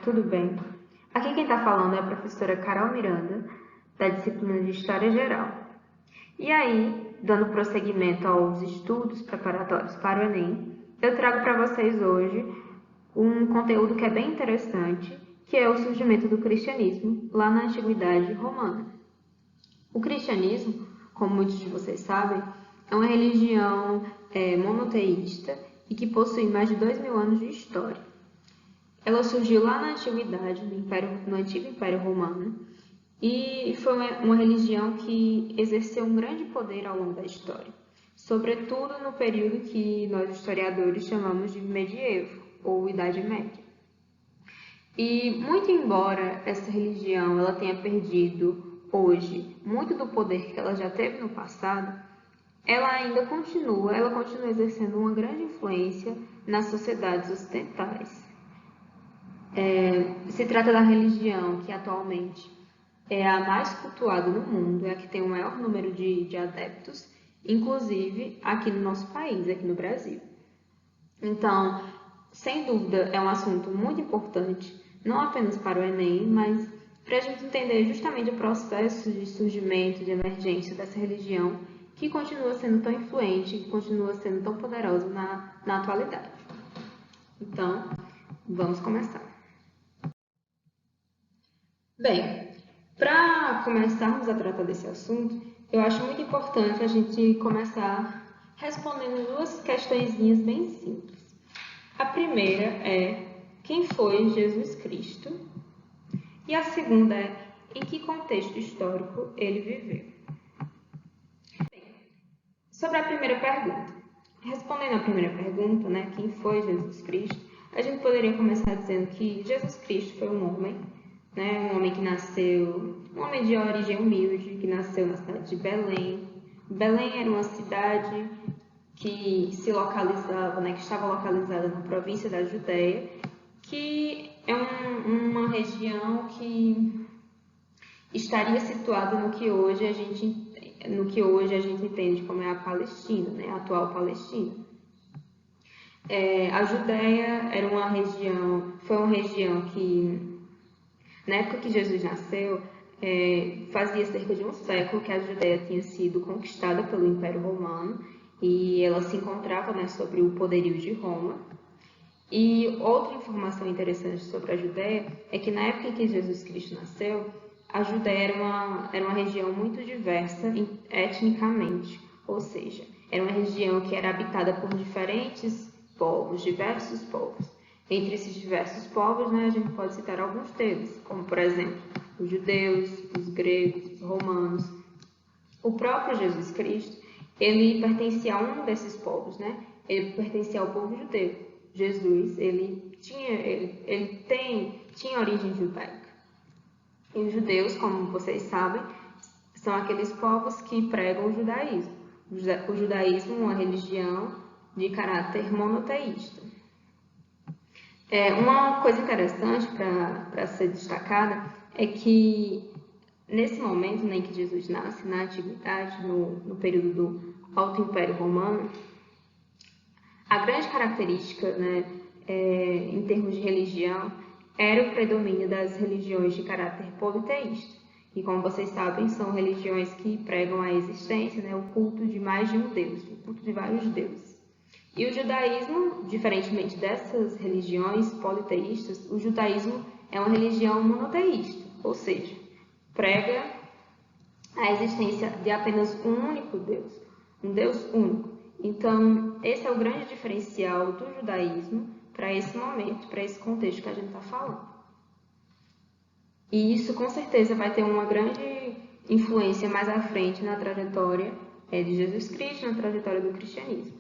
tudo bem? Aqui quem está falando é a professora Carol Miranda, da disciplina de História Geral. E aí, dando prosseguimento aos estudos preparatórios para o Enem, eu trago para vocês hoje um conteúdo que é bem interessante, que é o surgimento do cristianismo lá na Antiguidade Romana. O cristianismo, como muitos de vocês sabem, é uma religião monoteísta e que possui mais de 2000 anos de história. Ela surgiu lá na Antiguidade, no Antigo Império Romano, e foi uma religião que exerceu um grande poder ao longo da história, sobretudo no período que nós historiadores chamamos de medievo, ou Idade Média. E muito embora essa religião ela tenha perdido hoje muito do poder que ela já teve no passado, ela continua exercendo uma grande influência nas sociedades ocidentais. Se trata da religião que atualmente é a mais cultuada no mundo, é a que tem o maior número de adeptos, inclusive aqui no nosso país, aqui no Brasil. Então, sem dúvida, é um assunto muito importante, não apenas para o Enem, mas para a gente entender justamente o processo de surgimento, de emergência dessa religião, que continua sendo tão influente, que continua sendo tão poderosa na atualidade. Então, vamos começar. Bem, para começarmos a tratar desse assunto, eu acho muito importante a gente começar respondendo duas questõezinhas bem simples. A primeira é: quem foi Jesus Cristo? E a segunda é: em que contexto histórico ele viveu? Bem, sobre a primeira pergunta. Respondendo à primeira pergunta, quem foi Jesus Cristo? A gente poderia começar dizendo que Jesus Cristo foi um homem que nasceu, um homem de origem humilde, que nasceu na cidade de Belém. Belém era uma cidade que se localizava, que estava localizada na província da Judéia, que é uma região que estaria situada no que hoje a gente entende como é a Palestina, a atual Palestina. A Judéia foi uma região que, na época que Jesus nasceu, fazia cerca de um século que a Judéia tinha sido conquistada pelo Império Romano e ela se encontrava sob o poderio de Roma. E outra informação interessante sobre a Judéia é que na época em que Jesus Cristo nasceu, a Judéia era uma região muito diversa etnicamente, ou seja, era uma região que era habitada por diversos povos. Entre esses diversos povos, a gente pode citar alguns deles, como, por exemplo, os judeus, os gregos, os romanos. O próprio Jesus Cristo, ele pertencia a um desses povos, Ele pertencia ao povo judeu. Jesus, ele tinha origem judaica. E os judeus, como vocês sabem, são aqueles povos que pregam o judaísmo. O judaísmo é uma religião de caráter monoteísta. Uma coisa interessante para ser destacada é que, nesse momento em que Jesus nasce, na Antiguidade, no período do Alto Império Romano, a grande característica, em termos de religião, era o predomínio das religiões de caráter politeísta. E, como vocês sabem, são religiões que pregam a existência, o culto de mais de um Deus, o culto de vários deuses. E o judaísmo, diferentemente dessas religiões politeístas, o judaísmo é uma religião monoteísta, ou seja, prega a existência de apenas um único Deus, um Deus único. Então, esse é o grande diferencial do judaísmo para esse momento, para esse contexto que a gente está falando. E isso, com certeza, vai ter uma grande influência mais à frente na trajetória de Jesus Cristo, na trajetória do cristianismo.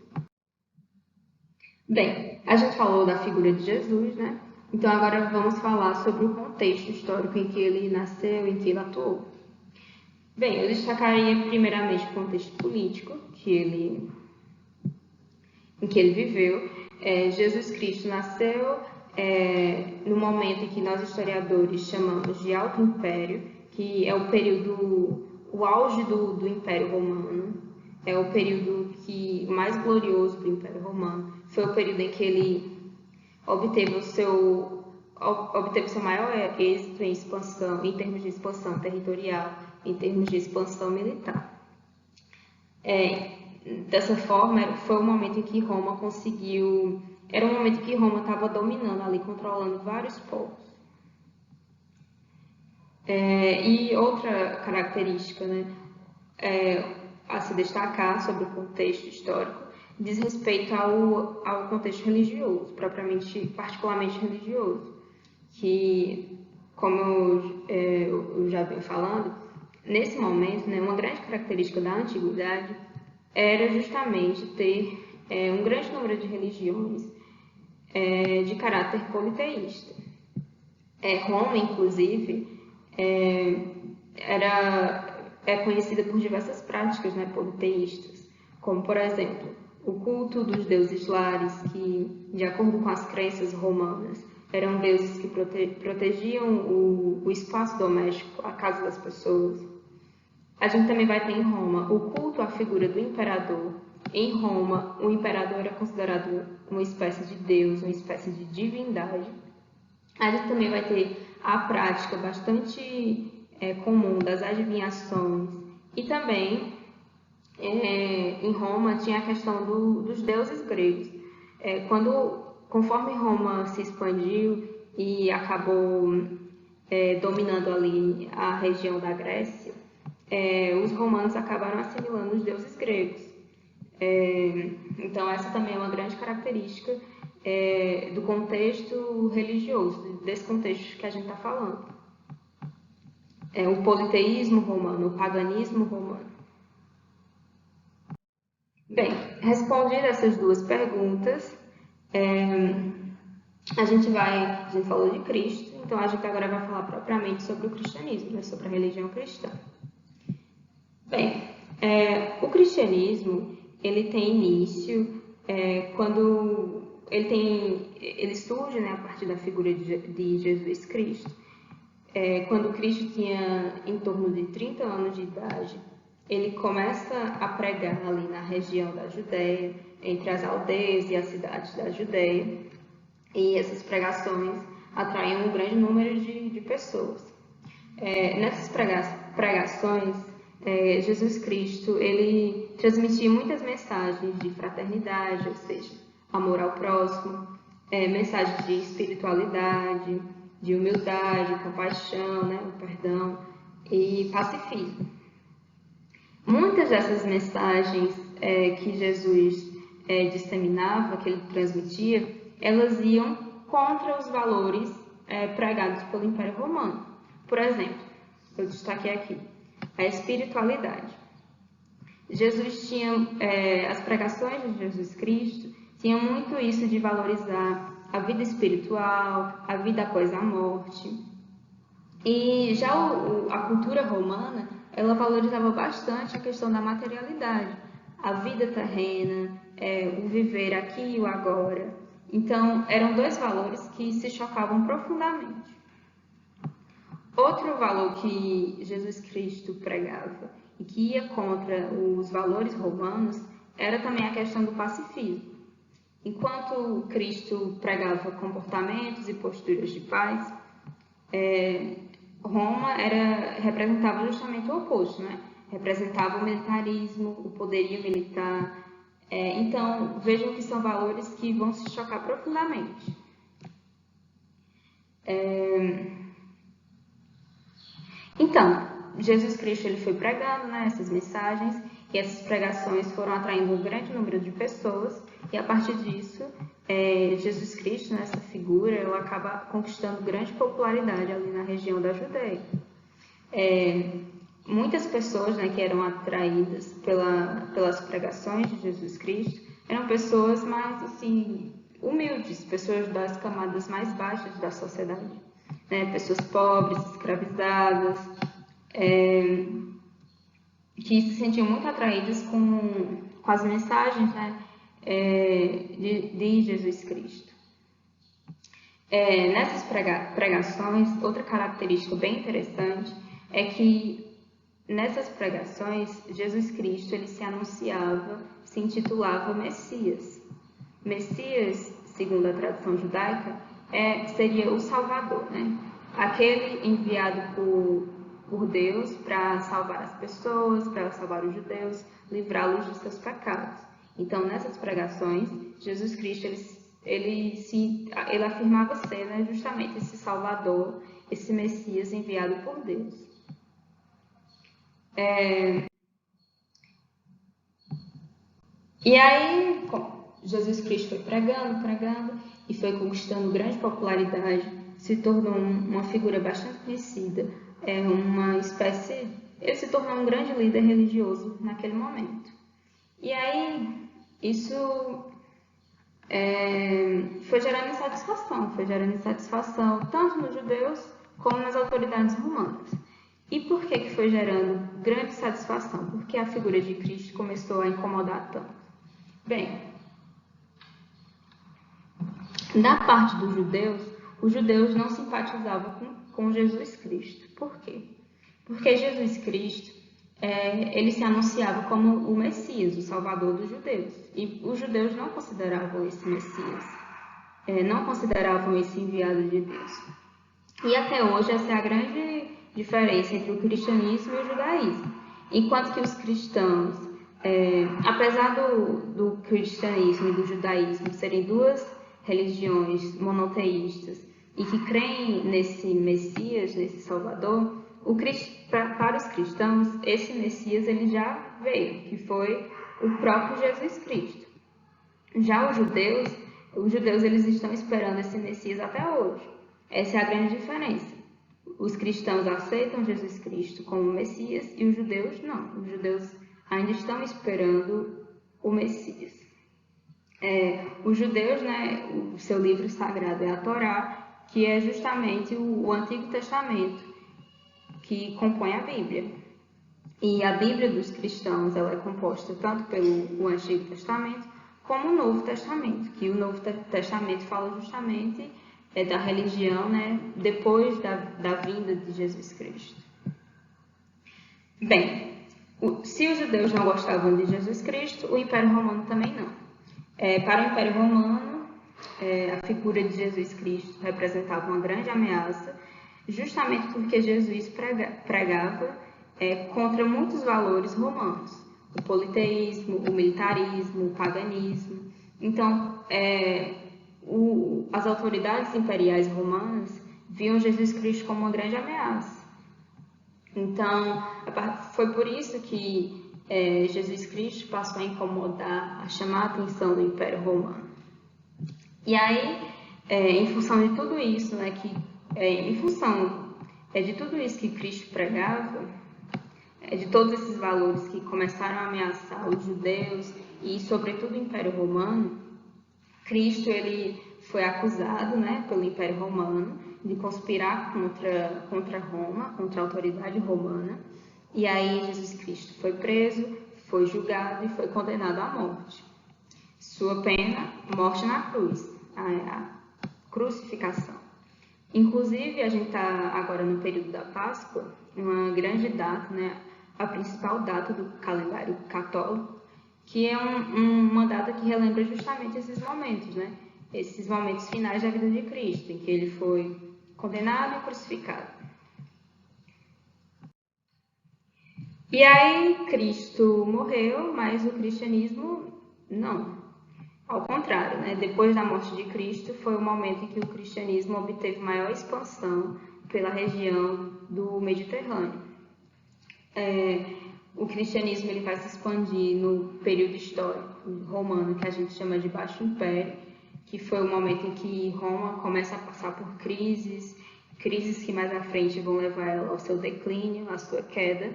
Bem, a gente falou da figura de Jesus, Então, agora vamos falar sobre o contexto histórico em que ele nasceu, em que ele atuou. Bem, eu destacaria primeiramente o contexto político em que ele viveu. Jesus Cristo nasceu no momento em que nós historiadores chamamos de Alto Império, que é o auge do Império Romano, é o período mais glorioso do Império Romano. Foi o período em que ele obteve obteve seu maior êxito em expansão, em termos de expansão territorial, em termos de expansão militar. Dessa forma, foi o momento em que Roma conseguiu... Era um momento em que Roma estava dominando ali, controlando vários povos. E outra característica, né, a se destacar sobre o contexto histórico diz respeito ao contexto religioso, particularmente religioso, que, como eu já venho falando, nesse momento, né, uma grande característica da antiguidade era justamente ter um grande número de religiões de caráter politeísta. Roma, inclusive, é conhecida por diversas práticas, né, politeístas, como, por exemplo, o culto dos deuses lares, que, de acordo com as crenças romanas, eram deuses que protegiam o espaço doméstico, a casa das pessoas. A gente também vai ter em Roma o culto à figura do imperador. Em Roma, o imperador era considerado uma espécie de deus, uma espécie de divindade. A gente também vai ter a prática bastante comum das adivinhações. E também, em Roma, tinha a questão dos deuses gregos. Conforme Roma se expandiu e acabou dominando ali a região da Grécia, os romanos acabaram assimilando os deuses gregos. Então, essa também é uma grande característica do contexto religioso, desse contexto que a gente está falando. O politeísmo romano, o paganismo romano. Bem, respondidas essas duas perguntas, a gente falou de Cristo, então a gente agora vai falar propriamente sobre o cristianismo, né, sobre a religião cristã. Bem, o cristianismo, ele tem início quando ele surge, né, a partir da figura de Jesus Cristo. Quando Cristo tinha em torno de 30 anos de idade, ele começa a pregar ali na região da Judéia, entre as aldeias e as cidades da Judéia, e essas pregações atraíam um grande número de pessoas. Nessas pregações, Jesus Cristo ele transmitia muitas mensagens de fraternidade, ou seja, amor ao próximo, mensagens de espiritualidade, de humildade, compaixão, né, o perdão e pacifismo. Muitas dessas mensagens que Jesus disseminava, que ele transmitia, elas iam contra os valores pregados pelo Império Romano. Por exemplo, eu destaquei aqui a espiritualidade. As pregações de Jesus Cristo tinham muito isso de valorizar a vida espiritual, a vida após a morte. E já a cultura romana, ela valorizava bastante a questão da materialidade, a vida terrena, o viver aqui e o agora. Então, eram dois valores que se chocavam profundamente. Outro valor que Jesus Cristo pregava e que ia contra os valores romanos era também a questão do pacifismo. Enquanto Cristo pregava comportamentos e posturas de paz, Roma representava justamente o oposto, né? Representava o militarismo, o poderio militar. Então, vejam que são valores que vão se chocar profundamente. Então, Jesus Cristo ele foi pregando, né, essas mensagens, e essas pregações foram atraindo um grande número de pessoas, e a partir disso, Jesus Cristo, né, essa figura, ela acaba conquistando grande popularidade ali na região da Judéia. Muitas pessoas, né, que eram atraídas pelas pregações de Jesus Cristo eram pessoas mais assim, humildes, pessoas das camadas mais baixas da sociedade, né, pessoas pobres, escravizadas, que se sentiam muito atraídas com as mensagens, né, de Jesus Cristo. Nessas pregações, outra característica bem interessante é que nessas pregações, Jesus Cristo ele se anunciava, se intitulava Messias. Messias, segundo a tradição judaica, seria o Salvador, né? Aquele enviado por Deus para salvar as pessoas, para salvar os judeus, livrá-los dos seus pecados. Então, nessas pregações, Jesus Cristo ele afirmava ser, né, justamente esse Salvador, esse Messias enviado por Deus. E aí, Jesus Cristo foi pregando e foi conquistando grande popularidade, se tornou uma figura bastante conhecida, ele se tornou um grande líder religioso naquele momento. E aí, isso foi gerando insatisfação tanto nos judeus como nas autoridades romanas. E por que foi gerando grande satisfação? Porque a figura de Cristo começou a incomodar tanto. Bem, da parte dos judeus, os judeus não simpatizavam com Jesus Cristo. Por quê? Porque Jesus Cristo, ele se anunciava como o Messias, o Salvador dos judeus. E os judeus não consideravam esse Messias, não consideravam esse enviado de Deus. E até hoje essa é a grande diferença entre o cristianismo e o judaísmo. Enquanto que os cristãos, apesar do cristianismo e do judaísmo serem duas religiões monoteístas e que creem nesse Messias, nesse Salvador, para os cristãos, esse Messias ele já veio, que foi o próprio Jesus Cristo. Já os judeus eles estão esperando esse Messias até hoje. Essa é a grande diferença. Os cristãos aceitam Jesus Cristo como Messias e os judeus não. Os judeus ainda estão esperando o Messias. Os judeus, né, o seu livro sagrado é a Torá, que é justamente o Antigo Testamento, que compõe a Bíblia. E a Bíblia dos cristãos ela é composta tanto pelo Antigo Testamento como o Novo Testamento, que o Novo Testamento fala justamente da religião, né, depois da vinda de Jesus Cristo. Bem, se os judeus não gostavam de Jesus Cristo, o Império Romano também não. Para o Império Romano, a figura de Jesus Cristo representava uma grande ameaça, justamente porque Jesus pregava contra muitos valores romanos, o politeísmo, o militarismo, o paganismo. Então, as autoridades imperiais romanas viam Jesus Cristo como uma grande ameaça. Então, foi por isso que Jesus Cristo passou a incomodar, a chamar a atenção do Império Romano. E aí, em função de tudo isso, né, em função de tudo isso que Cristo pregava, de todos esses valores que começaram a ameaçar os judeus e, sobretudo, o Império Romano, Cristo ele foi acusado, né, pelo Império Romano de conspirar contra Roma, contra a autoridade romana. E aí Jesus Cristo foi preso, foi julgado e foi condenado à morte. Sua pena, morte na cruz, a crucificação. Inclusive, a gente está agora no período da Páscoa, uma grande data, né, a principal data do calendário católico, que é uma data que relembra justamente esses momentos, né? Esses momentos finais da vida de Cristo, em que ele foi condenado e crucificado. E aí Cristo morreu, mas o cristianismo não. Ao contrário, né? Depois da morte de Cristo foi o momento em que o cristianismo obteve maior expansão pela região do Mediterrâneo. O cristianismo ele vai se expandir no período histórico romano, que a gente chama de Baixo Império, que foi o momento em que Roma começa a passar por crises que mais à frente vão levar ela ao seu declínio, à sua queda.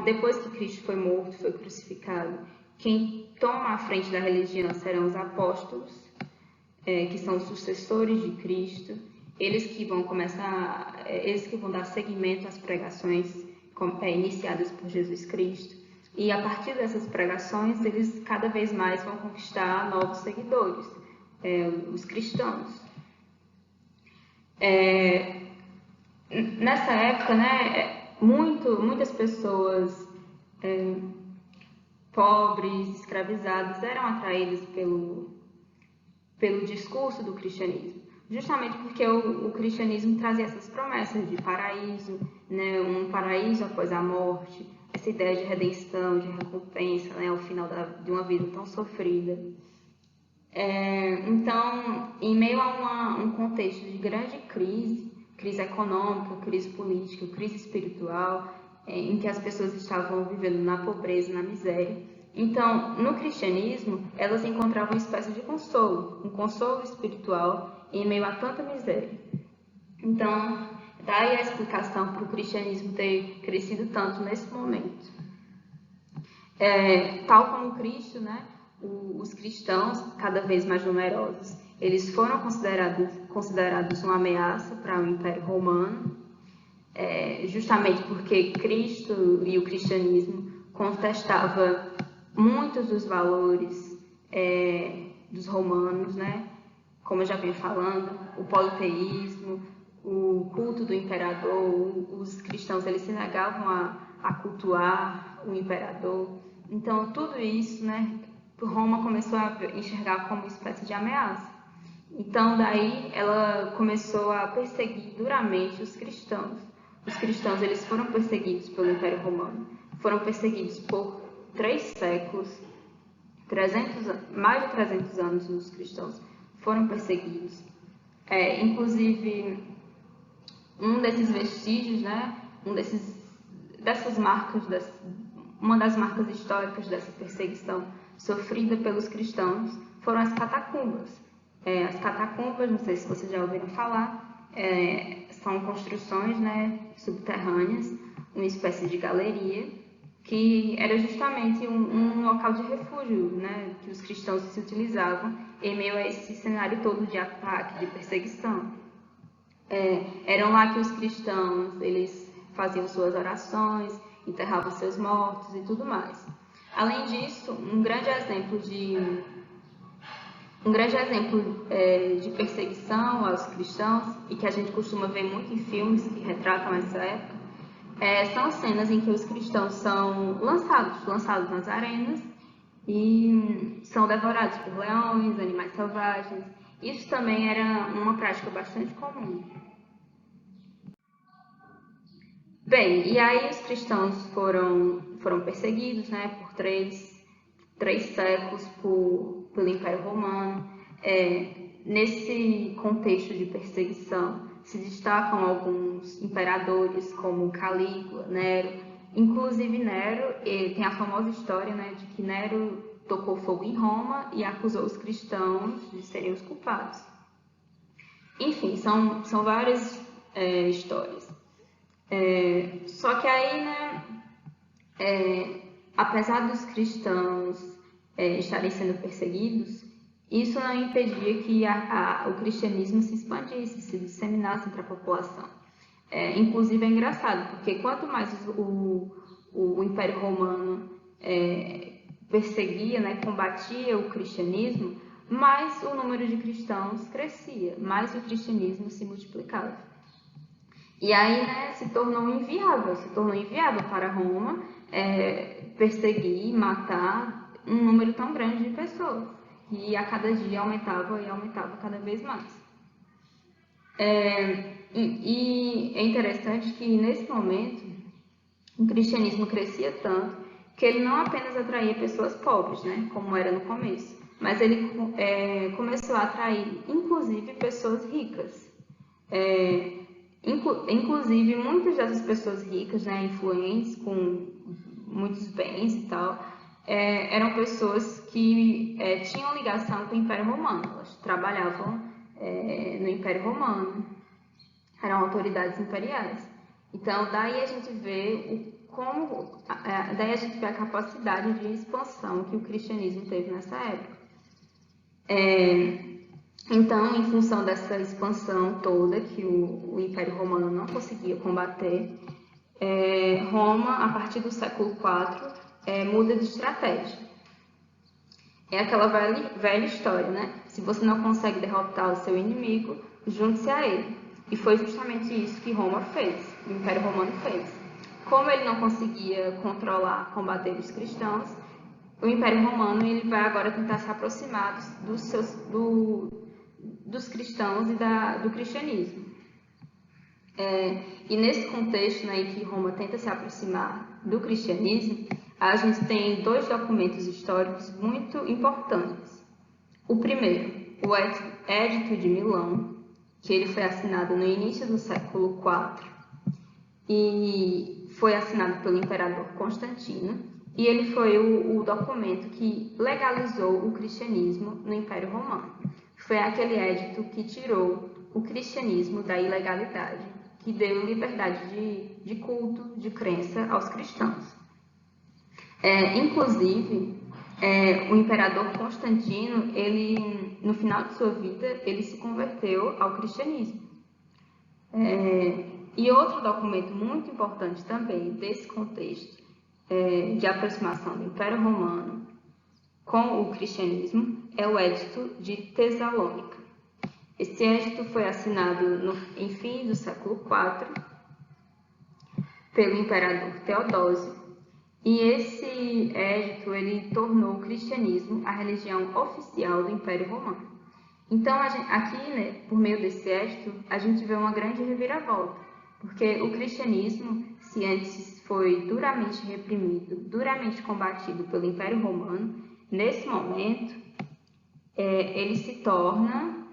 Depois que Cristo foi morto, foi crucificado, quem toma a frente da religião serão os apóstolos, que são os sucessores de Cristo, eles que vão dar seguimento às pregações iniciadas por Jesus Cristo. E a partir dessas pregações, eles cada vez mais vão conquistar novos seguidores, os cristãos. Nessa época, né, muitas pessoas pobres, escravizados, eram atraídos pelo discurso do cristianismo, justamente porque o cristianismo trazia essas promessas de paraíso, né, um paraíso após a morte, essa ideia de redenção, de recompensa, né, ao final de uma vida tão sofrida. Então, em meio a um contexto de grande crise econômica, crise política, crise espiritual, em que as pessoas estavam vivendo na pobreza, na miséria, então, no cristianismo, elas encontravam uma espécie de consolo, um consolo espiritual em meio a tanta miséria. Então, daí a explicação para o cristianismo ter crescido tanto nesse momento. Tal como Cristo, né, os cristãos, cada vez mais numerosos, eles foram considerados uma ameaça para o Império Romano, justamente porque Cristo e o cristianismo contestava muitos dos valores dos romanos, né? Como eu já venho falando, o politeísmo, o culto do imperador, os cristãos eles se negavam a cultuar o imperador. Então, tudo isso, né, Roma começou a enxergar como uma espécie de ameaça. Então, daí, ela começou a perseguir duramente os cristãos. Os cristãos eles foram perseguidos pelo Império Romano. Foram perseguidos por 3 séculos, mais de 300 anos os cristãos foram perseguidos. Inclusive, um desses vestígios, né, dessas marcas, uma das marcas históricas dessa perseguição sofrida pelos cristãos foram as catacumbas. As catacumbas, não sei se vocês já ouviram falar, são construções, né, subterrâneas, uma espécie de galeria, que era justamente um local de refúgio, né, que os cristãos se utilizavam em meio a esse cenário todo de ataque, de perseguição. Eram lá que os cristãos eles faziam suas orações, enterravam seus mortos e tudo mais. Além disso, um grande exemplo de perseguição aos cristãos, e que a gente costuma ver muito em filmes que retratam essa época, são as cenas em que os cristãos são lançados nas arenas e são devorados por leões, animais selvagens. Isso também era uma prática bastante comum. Bem, e aí os cristãos foram perseguidos, né, por três séculos pelo Império Romano. Nesse contexto de perseguição, se destacam alguns imperadores como Calígula, Nero. Inclusive Nero tem a famosa história, né, de que Nero tocou fogo em Roma e acusou os cristãos de serem os culpados. Enfim, são várias histórias. Só que aí, né, apesar dos cristãos estarem sendo perseguidos, isso não impedia que o cristianismo se expandisse, se disseminasse entre a população. Inclusive é engraçado, porque quanto mais o Império Romano perseguia, né, combatia o cristianismo, mais o número de cristãos crescia, mais o cristianismo se multiplicava. E aí, né, se tornou inviável para Roma perseguir, matar um número tão grande de pessoas. E a cada dia aumentava e aumentava cada vez mais. E é interessante que nesse momento o cristianismo crescia tanto que ele não apenas atraía pessoas pobres, né, como era no começo, mas ele começou a atrair inclusive pessoas ricas. Inclusive muitas dessas pessoas ricas, né, influentes, com muitos bens e tal, eram pessoas que tinham ligação com o Império Romano, elas trabalhavam no Império Romano, eram autoridades imperiais. Então, daí a gente vê a capacidade de expansão que o cristianismo teve nessa época. Então, em função dessa expansão toda que o Império Romano não conseguia combater, Roma, a partir do século IV, muda de estratégia. É aquela velha história, né? Se você não consegue derrotar o seu inimigo, junte-se a ele. E foi justamente isso que Roma fez, o Império Romano fez. Como ele não conseguia combater os cristãos, o Império Romano ele vai agora tentar se aproximar dos cristãos e do cristianismo. E nesse contexto, né, em que Roma tenta se aproximar do cristianismo, a gente tem dois documentos históricos muito importantes. O primeiro, o Edito de Milão, que ele foi assinado no início do século IV e foi assinado pelo imperador Constantino, e ele foi o documento que legalizou o cristianismo no Império Romano. Foi aquele edito que tirou o cristianismo da ilegalidade, que deu liberdade de culto, de crença aos cristãos. Inclusive, o imperador Constantino, ele, no final de sua vida, ele se converteu ao cristianismo. E outro documento muito importante também desse contexto de aproximação do Império Romano com o cristianismo é o Edito de Tessalônica. Esse edito foi assinado em fim do século IV pelo imperador Teodósio, e esse edito ele tornou o cristianismo a religião oficial do Império Romano. Então, aqui, né, por meio desse edito, a gente vê uma grande reviravolta, porque o cristianismo, se antes foi duramente reprimido, duramente combatido pelo Império Romano, nesse momento, ele se torna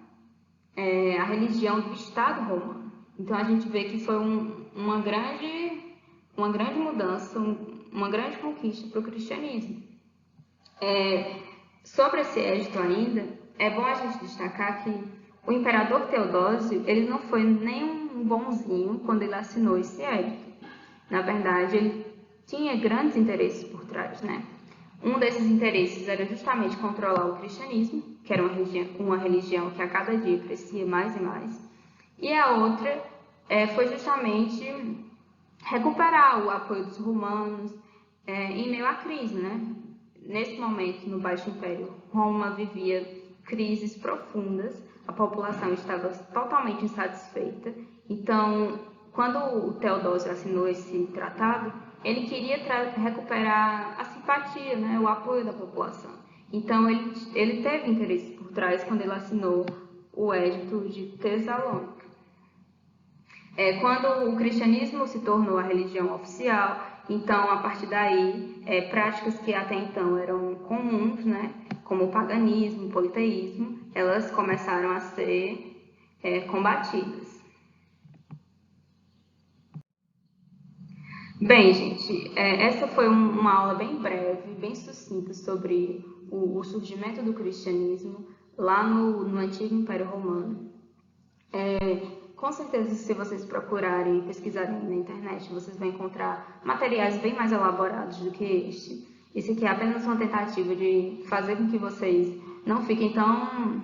a religião do Estado romano. Então, a gente vê que foi uma grande mudança, uma grande conquista para o cristianismo. Sobre esse edito ainda, é bom a gente destacar que o imperador Teodósio, ele não foi nem um bonzinho quando ele assinou esse edito. Na verdade, ele tinha grandes interesses por trás, né? Um desses interesses era justamente controlar o cristianismo, que era uma religião que a cada dia crescia mais e mais. E a outra foi justamente recuperar o apoio dos romanos em meio à crise, né? Nesse momento, no Baixo Império, Roma vivia crises profundas, a população estava totalmente insatisfeita. Então, quando o Teodósio assinou esse tratado, ele queria recuperar a simpatia, né, o apoio da população. Então, ele teve interesse por trás quando ele assinou o Edito de Tessalônica. Quando o cristianismo se tornou a religião oficial, então, a partir daí, práticas que até então eram comuns, né, como o paganismo, o politeísmo, elas começaram a ser combatidas. Bem, gente, essa foi uma aula bem breve, bem sucinta sobre o surgimento do cristianismo lá no Antigo Império Romano. Com certeza, se vocês procurarem e pesquisarem na internet, vocês vão encontrar materiais bem mais elaborados do que este. Esse aqui é apenas uma tentativa de fazer com que vocês não fiquem tão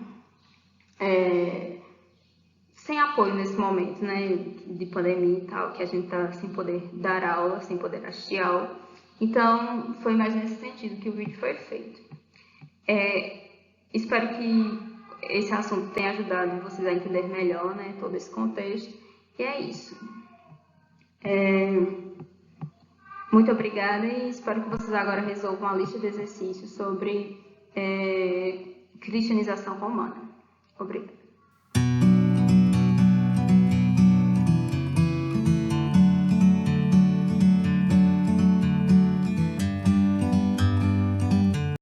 sem apoio nesse momento, né, de pandemia e tal, que a gente está sem poder dar aula, sem poder assistir aula. Então, foi mais nesse sentido que o vídeo foi feito. Espero que esse assunto tenha ajudado vocês a entender melhor, né, todo esse contexto. E é isso. Muito obrigada e espero que vocês agora resolvam a lista de exercícios sobre cristianização romana. Obrigada.